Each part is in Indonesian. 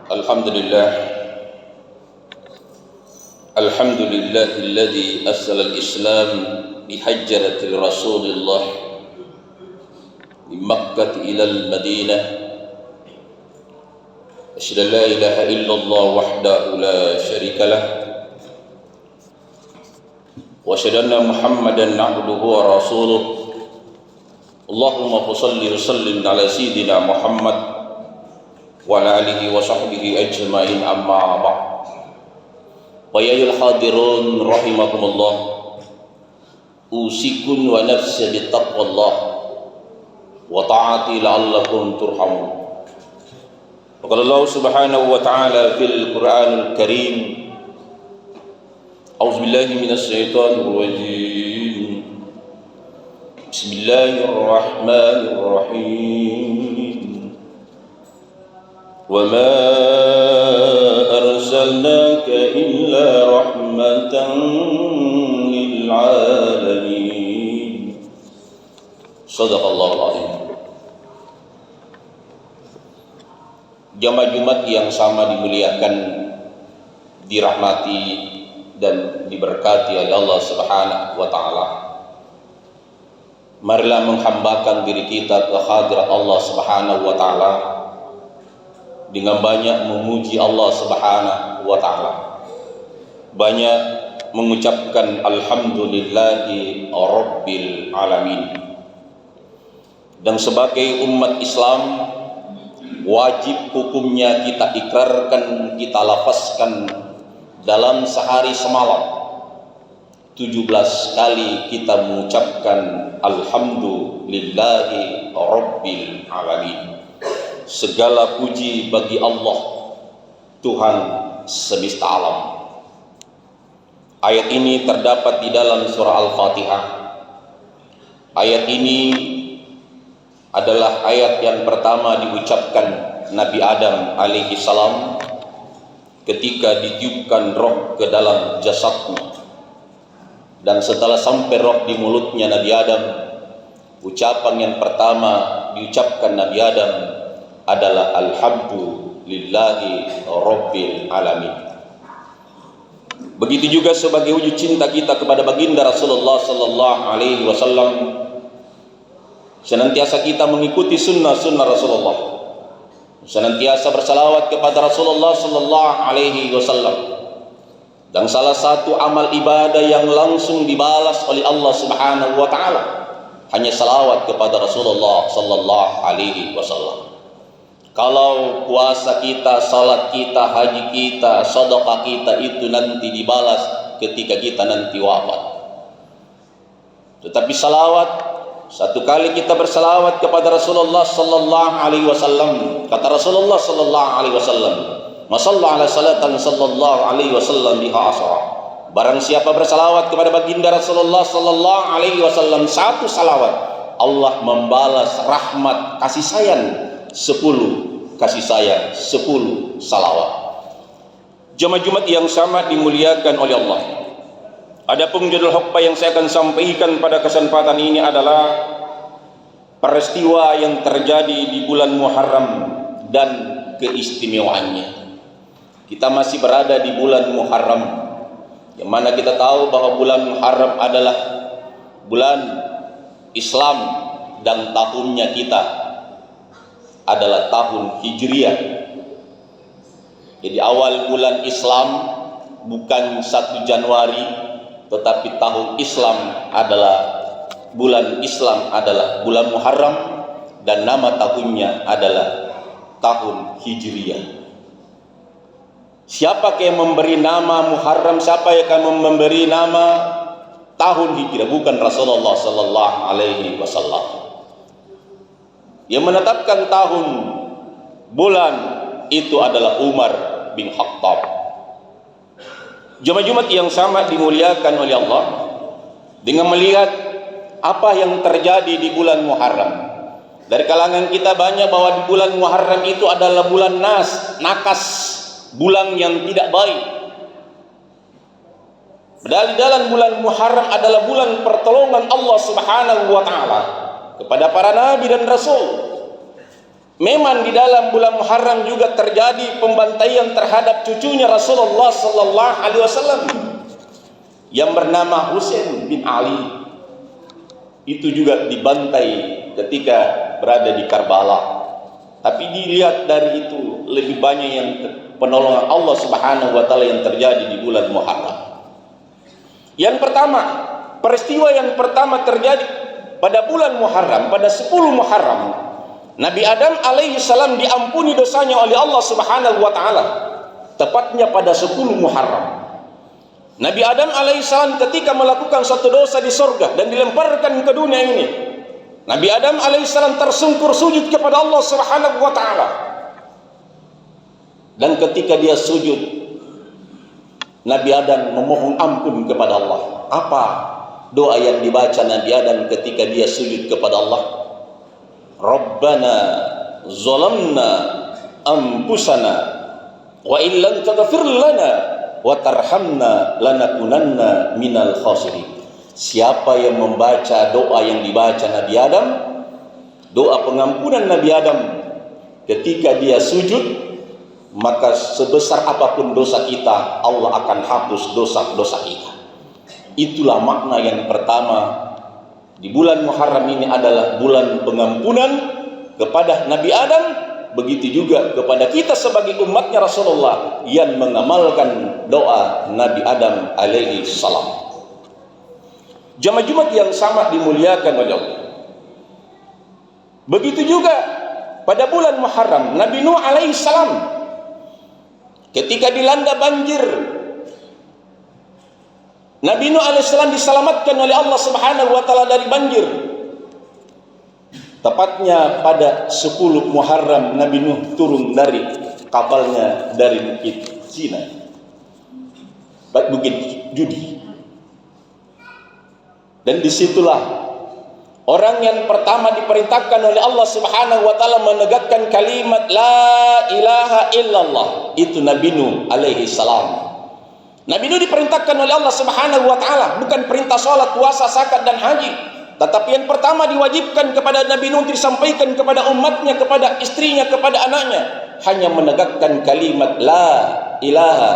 Alhamdulillah, alhamdulillahilladzi arsala al-islam bihajratil rasulillah min Makkah ila al-Madinah. Asyhadu an la ilaha illallah wahdahu la syarika lah wa asyhadu anna Muhammadan abduhu wa rasuluh. Allahumma shalli wa sallim ala sayyidina Muhammad wa ala alihi wa sahbihi ajma'in, amma ba'd. Wa ya ayyuhal hadirun rahimakumullah, usikum wa nafsi bittaqwallah wa ta'ati la'allakum turhamun. Qala Allah subhanahu wa ta'ala fil Qur'anil Karim, a'udzu billahi minasy syaithanir rajim. Bismillahirrahmanirrahim. وَمَا أَرْسَلْنَاكَ إِلَّا رَحْمَةً لِلْعَالَمِينَ. Shadaqallahul Azim. Jamaah Jumat yang sama dimuliakan, dirahmati dan diberkati oleh Allah Subhanahu wa taala. Marilah menghambakan diri kita ke hadirat Allah Subhanahu wa taala dengan banyak memuji Allah Subhanahu wa taala, banyak mengucapkan alhamdulillahi rabbil alamin. Dan sebagai umat Islam, wajib hukumnya kita ikrarkan, kita lafazkan dalam sehari semalam 17 kali kita mengucapkan alhamdulillahi rabbil alamin. Segala puji bagi Allah, Tuhan semesta alam. Ayat ini terdapat di dalam surah Al-Fatihah. Ayat ini adalah ayat yang pertama diucapkan Nabi Adam alaihi salam ketika ditiupkan roh ke dalam jasadnya. Dan setelah sampai roh di mulutnya Nabi Adam, ucapan yang pertama diucapkan Nabi Adam adalah alhamdulillahi rabbil alamin. Begitu juga sebagai wujud cinta kita kepada baginda Rasulullah sallallahu alaihi wasallam, senantiasa kita mengikuti sunnah-sunnah Rasulullah, senantiasa bersalawat kepada Rasulullah sallallahu alaihi wasallam. Dan salah satu amal ibadah yang langsung dibalas oleh Allah Subhanahu wa taala hanya salawat kepada Rasulullah sallallahu alaihi wasallam. Kalau puasa kita, salat kita, haji kita, sedekah kita itu nanti dibalas ketika kita nanti wafat. Tetapi salawat, satu kali kita bersalawat kepada Rasulullah sallallahu alaihi wasallam, kata Rasulullah sallallahu alaihi wasallam, "Masalla ala salatan sallallahu alaihi wasallam biha asra." Barang siapa bersalawat kepada baginda Rasulullah sallallahu alaihi wasallam satu salawat, Allah membalas rahmat kasih sayang 10 kasih sayang, 10 salawat. Jamaah Jumat yang sama dimuliakan oleh Allah. Adapun judul khutbah yang saya akan sampaikan pada kesempatan ini adalah peristiwa yang terjadi di bulan Muharram dan keistimewaannya. Kita masih berada di bulan Muharram, yang mana kita tahu bahwa bulan Muharram adalah bulan Islam dan tahunnya kita adalah tahun Hijriah. Jadi awal bulan Islam bukan 1 Januari, tetapi tahun Islam adalah bulan bulan Muharram dan nama tahunnya adalah tahun Hijriah. Siapa yang memberi nama Muharram? Siapa yang akan memberi nama tahun Hijriah? Bukan Rasulullah sallallahu alaihi wasallam. Yang menetapkan tahun bulan itu adalah Umar bin Khattab. Jemaah Jumat yang sama dimuliakan oleh Allah, dengan melihat apa yang terjadi di bulan Muharram. Dari kalangan kita banyak bahwa di bulan Muharram itu adalah bulan nakas, bulan yang tidak baik. Padahal di dalam bulan Muharram adalah bulan pertolongan Allah Subhanahu wa taala kepada para nabi dan rasul. Memang di dalam bulan Muharram juga terjadi pembantaian terhadap cucunya Rasulullah sallallahu alaihi wasallam yang bernama Husain bin Ali. Itu juga dibantai ketika berada di Karbala. Tapi dilihat dari itu lebih banyak yang penolongan Allah Subhanahu wa taala yang terjadi di bulan Muharram. Yang pertama, peristiwa yang pertama terjadi pada bulan Muharram, pada 10 Muharram, Nabi Adam alaihi salam diampuni dosanya oleh Allah Subhanahu wa taala. Tepatnya pada 10 Muharram. Nabi Adam alaihi salam ketika melakukan suatu dosa di surga dan dilemparkan ke dunia ini, Nabi Adam alaihi salam tersungkur sujud kepada Allah Subhanahu wa taala. Dan ketika dia sujud, Nabi Adam memohon ampun kepada Allah. Apa doa yang dibaca Nabi Adam ketika dia sujud kepada Allah? Rabbana zalamna anfusana wa illam taghfir lana wa tarhamna lanakunanna minal khasirin. Siapa yang membaca doa yang dibaca Nabi Adam, doa pengampunan Nabi Adam ketika dia sujud, maka sebesar apapun dosa kita, Allah akan hapus dosa-dosa kita. Itulah makna yang pertama di bulan Muharram ini adalah bulan pengampunan kepada Nabi Adam. Begitu juga kepada kita sebagai umatnya Rasulullah yang mengamalkan doa Nabi Adam alaihi salam. Jamaah Jumat yang sama dimuliakan oleh Allah. Begitu juga pada bulan Muharram Nabi Nuh alaihi salam ketika dilanda banjir, Nabi Nuh alaihissalam diselamatkan oleh Allah Subhanahu wa taala dari banjir. Tepatnya pada 10 Muharram Nabi Nuh turun dari kapalnya dari Bukit Sinai, Bukit Judi. Dan disitulah orang yang pertama diperintahkan oleh Allah Subhanahu wa taala menegakkan kalimat la ilaha illallah, itu Nabi Nuh alaihi salam. Nabi Nuh diperintahkan oleh Allah Subhanahu wa taala bukan perintah salat, puasa, zakat dan haji, tetapi yang pertama diwajibkan kepada Nabi Nuh disampaikan kepada umatnya, kepada istrinya, kepada anaknya, hanya menegakkan kalimat la ilaha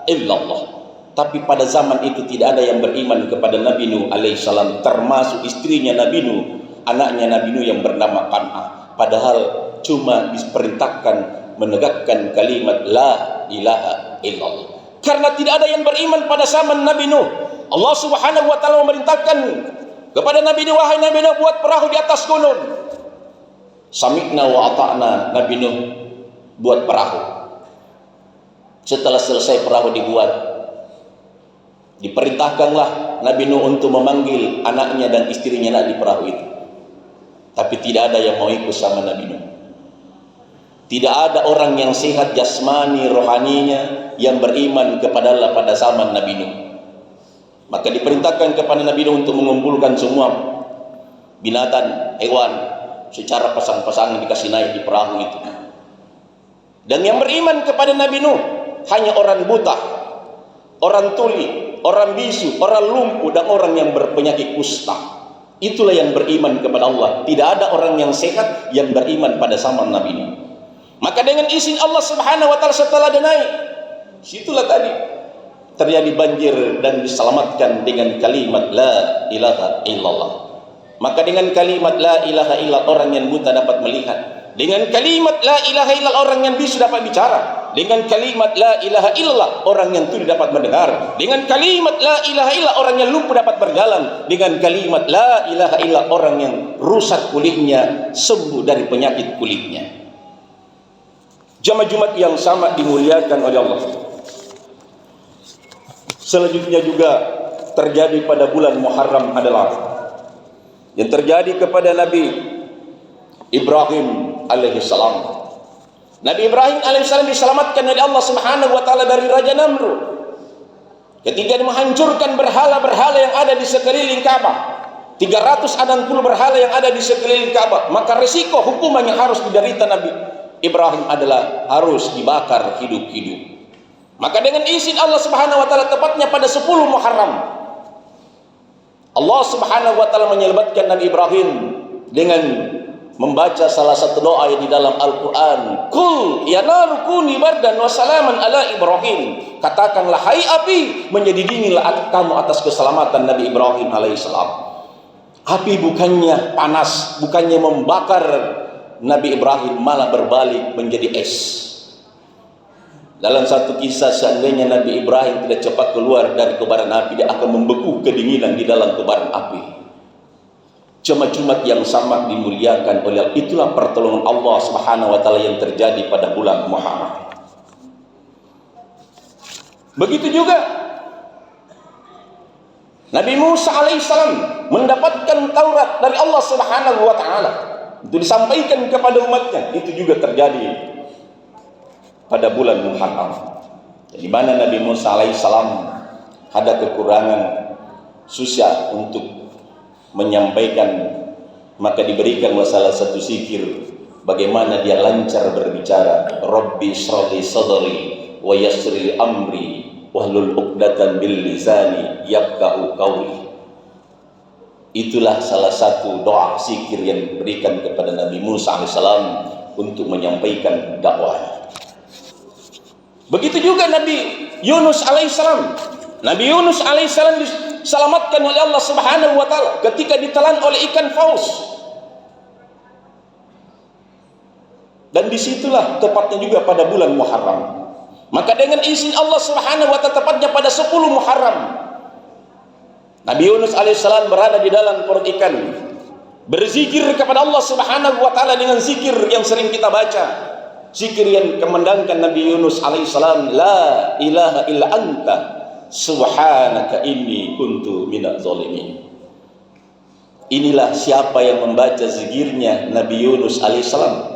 illallah. Tapi pada zaman itu tidak ada yang beriman kepada Nabi Nuh alaihissalam, termasuk istrinya Nabi Nuh, anaknya Nabi Nuh yang bernama Kan'ah. Padahal cuma diperintahkan menegakkan kalimat la ilaha illallah. Karena tidak ada yang beriman pada zaman Nabi Nuh, Allah Subhanahu wa taala memerintahkan kepada Nabi Nuh, wahai Nabi Nuh, buat perahu di atas gunung. Sami'na wa ata'na, Nabi Nuh buat perahu. Setelah selesai perahu dibuat, diperintahkanlah Nabi Nuh untuk memanggil anaknya dan istrinya di perahu itu. Tapi tidak ada yang mau ikut sama Nabi Nuh. Tidak ada orang yang sehat jasmani rohaninya yang beriman kepada Allah pada zaman Nabi Nuh. Maka diperintahkan kepada Nabi Nuh untuk mengumpulkan semua binatang, hewan secara pasang-pasangan dikasih naik di perahu itu. Dan yang beriman kepada Nabi Nuh hanya orang buta, orang tuli, orang bisu, orang lumpuh, dan orang yang berpenyakit kusta. Itulah yang beriman kepada Allah. Tidak ada orang yang sehat yang beriman pada zaman Nabi Nuh. Maka dengan izin Allah Subhanahu wa taala setelah dia naik, situlah tadi terjadi banjir dan diselamatkan dengan kalimat la ilaha illallah. Maka dengan kalimat la ilaha illallah orang yang buta dapat melihat. Dengan kalimat la ilaha illallah orang yang bisu dapat bicara. Dengan kalimat la ilaha illallah orang yang tuli dapat mendengar. Dengan kalimat la ilaha illallah orang yang lumpuh dapat berjalan. Dengan kalimat la ilaha illallah orang yang rusak kulitnya sembuh dari penyakit kulitnya. Jamaah Jumat yang sama dimuliakan oleh Allah. Selanjutnya juga terjadi pada bulan Muharram adalah yang terjadi kepada Nabi Ibrahim alaihissalam. Nabi Ibrahim alaihissalam diselamatkan oleh Allah Subhanahu wa taala dari Raja Namrud ketika dia menghancurkan berhala-berhala yang ada di sekeliling Ka'bah. 360 berhala yang ada di sekeliling Ka'bah. Maka resiko hukuman yang harus diderita Nabi Ibrahim adalah harus dibakar hidup-hidup. Maka dengan izin Allah Subhanahu wa taala tepatnya pada 10 Muharram, Allah Subhanahu wa taala menyelamatkan Nabi Ibrahim dengan membaca salah satu doa yang di dalam Al-Qur'an. Qul ya naru kuni bardan wa salaman ala Ibrahim. Katakanlah, hai api, menjadi dinginlah kamu atas keselamatan Nabi Ibrahim alaihissalam. Api bukannya panas, bukannya membakar Nabi Ibrahim, malah berbalik menjadi es. Dalam satu kisah, seandainya Nabi Ibrahim tidak cepat keluar dari kobaran api, dia akan membeku kedinginan di dalam kobaran api. Jumat yang sama dimuliakan oleh Allah. Itulah pertolongan Allah Subhanahu wa taala yang terjadi pada bulan Muharram. Begitu juga Nabi Musa alaihissalam mendapatkan Taurat dari Allah Subhanahu wa taala. Itu disampaikan kepada umatnya. Itu juga terjadi pada bulan Muharram. Di mana Nabi Musa alaihissalam ada kekurangan, susah untuk menyampaikan, maka diberikan salah satu zikir bagaimana dia lancar berbicara. Rabbi shrahli sadri wa yassir li amri wahlul 'uqdatam bil lisani yafqahu qawli. Itulah salah satu doa zikir yang diberikan kepada Nabi Musa alaihissalam untuk menyampaikan dakwahnya. Begitu juga Nabi Yunus alaihissalam. Nabi Yunus alaihissalam diselamatkan oleh Allah Subhanahu wa taala ketika ditelan oleh ikan paus. Dan disitulah tepatnya juga pada bulan Muharram. Maka dengan izin Allah Subhanahu wa taala tepatnya pada 10 Muharram, Nabi Yunus alaihissalam berada di dalam perut ikan, berzikir kepada Allah Subhanahu wa taala dengan zikir yang sering kita baca. Zikir yang kemandangkan Nabi Yunus alaihissalam, la ilaha illa anta subhanaka inni kuntu minadz zalimin. Inilah siapa yang membaca zikirnya Nabi Yunus alaihissalam,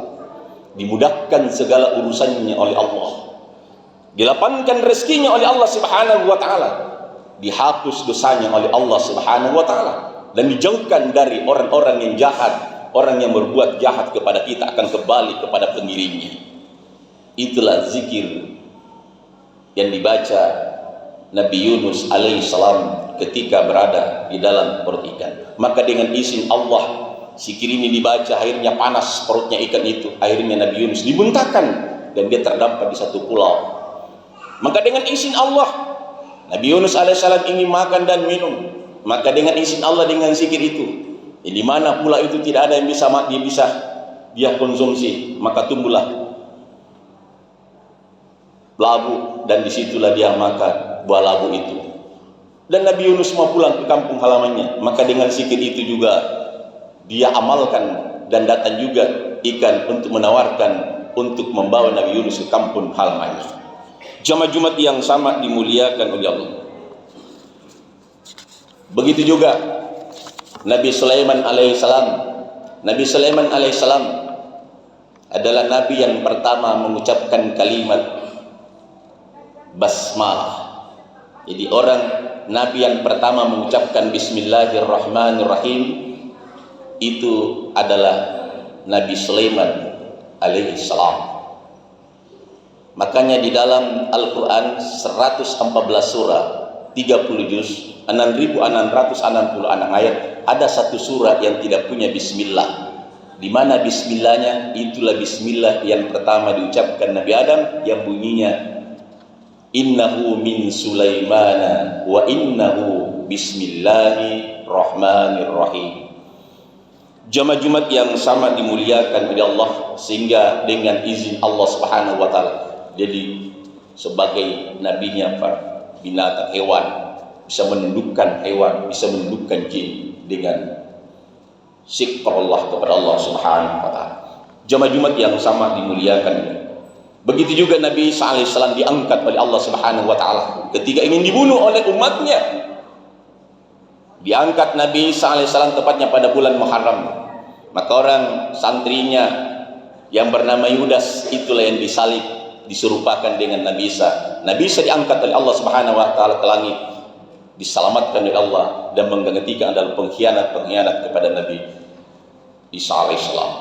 dimudahkan segala urusannya oleh Allah, dilapangkan rezekinya oleh Allah Subhanahu wa taala, dihapus dosanya oleh Allah Subhanahu wa taala, dan dijauhkan dari orang-orang yang jahat. Orang yang berbuat jahat kepada kita akan kembali kepada pendirinya. Itulah zikir yang dibaca Nabi Yunus alaihissalam ketika berada di dalam perut ikan. Maka dengan izin Allah, zikir ini dibaca, akhirnya panas perutnya ikan itu. Akhirnya Nabi Yunus dimuntahkan dan dia terdampar di satu pulau. Maka dengan izin Allah, Nabi Yunus alaihissalam ingin makan dan minum. Maka dengan izin Allah, dengan zikir itu, di mana pula itu tidak ada yang bisa dia konsumsi, maka tumbuhlah labu, dan disitulah dia makan buah labu itu. Dan Nabi Yunus mau pulang ke kampung halamannya, maka dengan zikir itu juga dia amalkan, dan datang juga ikan untuk menawarkan untuk membawa Nabi Yunus ke kampung halamannya. Jamaah Jumat yang sama dimuliakan oleh Allah. Begitu juga Nabi Sulaiman alaihissalam. Nabi Sulaiman alaihissalam adalah Nabi yang pertama mengucapkan kalimat basmalah. Jadi Nabi yang pertama mengucapkan Bismillahirrahmanirrahim itu adalah Nabi Sulaiman alaihissalam. Makanya di dalam Al-Quran 114 surah, 30 juz, 6.660 ayat, ada satu surah yang tidak punya bismillah. Di mana bismillahnya? Itulah bismillah yang pertama diucapkan Nabi Adam, yang bunyinya innahu min Sulaimana wa innahu bismillahirrahmanirrahim. Jamaah Jumat yang sama dimuliakan oleh Allah, sehingga dengan izin Allah Subhanahu wa taala, jadi sebagai nabinya para binatang hewan bisa menundukkan hewan, bisa menundukkan jin dengan zikr Allah kepada Allah Subhanahu wa taala. Jamaah Jumat yang sama dimuliakan. Begitu juga Nabi Isa alaihissalam diangkat oleh Allah Subhanahu wa taala ketika ingin dibunuh oleh umatnya. Diangkat Nabi Isa alaihissalam tepatnya pada bulan Muharram. Maka orang santrinya yang bernama Yudas itulah yang disalib, diserupakan dengan Nabi Isa. Nabi Isa diangkat oleh Allah Subhanahu wa taala ke langit, diselamatkan oleh Allah, dan menggantikan adalah pengkhianat kepada Nabi Isa alaihissalam.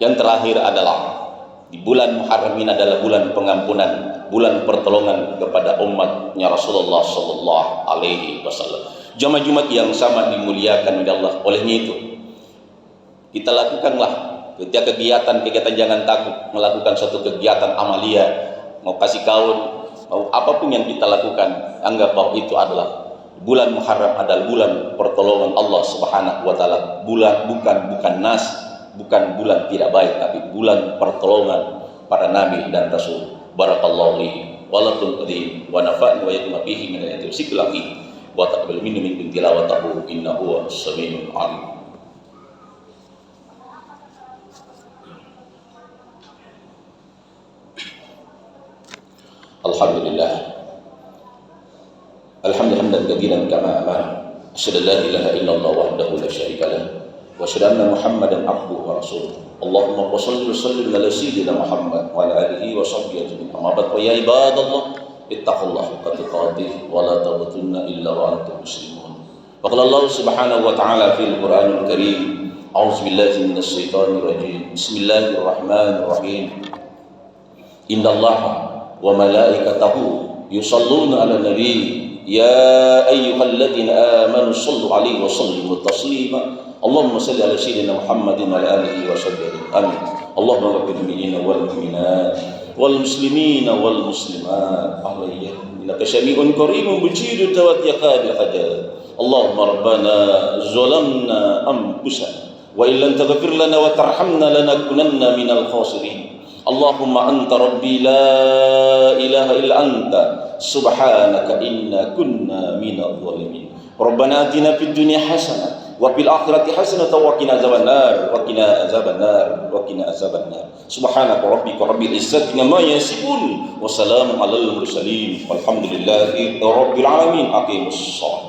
Yang terakhir adalah di bulan Muharram ini adalah bulan pengampunan, bulan pertolongan kepada umatnya Rasulullah sallallahu alaihi wasallam. Jamaah Jumat yang sama dimuliakan oleh Allah. Olehnya itu kita lakukanlah ketika kegiatan jangan takut melakukan suatu kegiatan amalia, mau kasih kaun, mau apapun yang kita lakukan, anggap bahwa itu adalah bulan Muharram, adalah bulan pertolongan Allah Subhanahu wa taala. Bulan bukan bukan bulan tidak baik, tapi bulan pertolongan para nabi dan rasul. Barakallahu li wa lakum wa nafa'ni wa yakum bihi min ayatil siklaqi wa taqabbal minni min tilawatahu innahu as-sami'ul 'alim. Alhamdulillah. Alhamdulillah katsiran kama amara. Asyhadu an la ilaha illallah wahdahu la syarika lah wa asyhadu anna Muhammadan abduhu wa rasuluh. Allahumma shalli wa sallim ala sayyidina Muhammad wa ala alihi wa sahbihi ajma'in. Amma ba'd, ya ibadallah, ittaqullaha haqqa tuqatih wa la tamutunna illa wa antum muslimun. Wa qala Allah subhanahu wa ta'ala fil Qur'anil Karim, a'udzu billahi minasy syaithanir rajim. Bismillahirrahmanirrahim. Innallaha wa malaikatahu yusalluna 'alan nabi ya ayyuhalladzina amanu shallu 'alaihi wa sallimu taslima. Allahumma shalli 'ala sayyidina Muhammadin wa 'ala alihi wa sahbihi. Amin. Allahumma ighfir lil mu'minina wal mu'minat wal muslimina wal muslimat. Allahumma innaka sami'un qariibun mujibut tawakkal hajat. Allahumma rabbana zalamna anfusana wa illam taghfir lana wa tarhamna lanakunanna minal khasirin. Allahumma anta rabbi la ilaha illa anta subhanaka inna kunna minadh dhalimin. Rabbana atina fid dunya hasanah wa fil akhirati hasanatan wa qina azabannar wa qina azabannar wa qina azabannar. Subhanaka rabbika rabbil izzati amma yasifun wa salamun alal mursalin walhamdulillahi rabbil alamin. Aqimus shalah.